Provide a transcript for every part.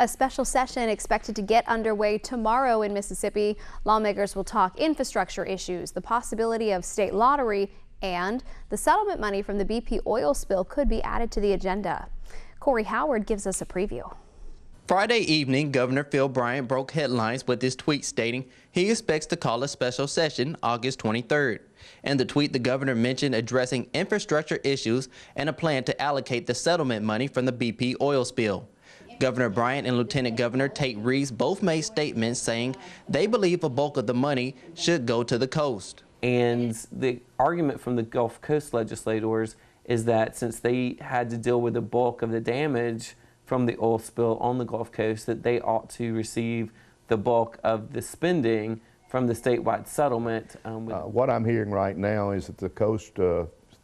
A special session expected to get underway tomorrow in Mississippi. Lawmakers will talk infrastructure issues, the possibility of state lottery, and the settlement money from the BP oil spill could be added to the agenda. Corey Howard gives us a preview. Friday evening, Governor Phil Bryant broke headlines with his tweet stating he expects to call a special session August 23rd. In the tweet, the governor mentioned addressing infrastructure issues and a plan to allocate the settlement money from the BP oil spill. Governor Bryant and Lieutenant Governor Tate Reeves both made statements saying they believe a bulk of the money should go to the coast. And the argument from the Gulf Coast legislators is that since they had to deal with the bulk of the damage from the oil spill on the Gulf Coast, that they ought to receive the bulk of the spending from the statewide settlement. What I'm hearing right now is that the coast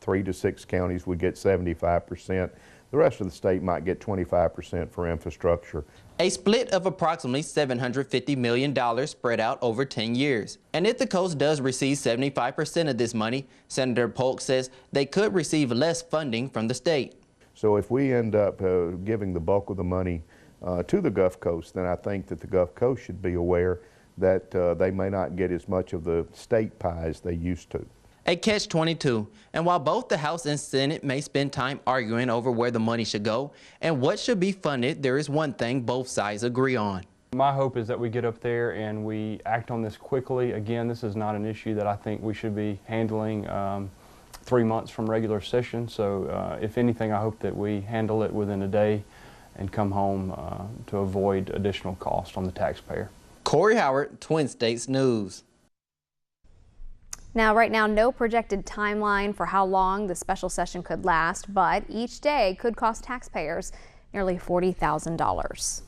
3 to 6 counties would get 75%. The rest of the state might get 25% for infrastructure. A split of approximately $750 million spread out over 10 years. And if the coast does receive 75% of this money, Senator Polk says they could receive less funding from the state. So if we end up giving the bulk of the money to the Gulf Coast, then I think that the Gulf Coast should be aware that they may not get as much of the state pie as they used to. A catch-22, and while both the House and Senate may spend time arguing over where the money should go and what should be funded, there is one thing both sides agree on. My hope is that we get up there and we act on this quickly. Again, this is not an issue that I think we should be handling 3 months from regular session, so if anything, I hope that we handle it within a day and come home to avoid additional cost on the taxpayer. Corey Howard, Twin States News. Now, right now, no projected timeline for how long the special session could last, but each day could cost taxpayers nearly $40,000.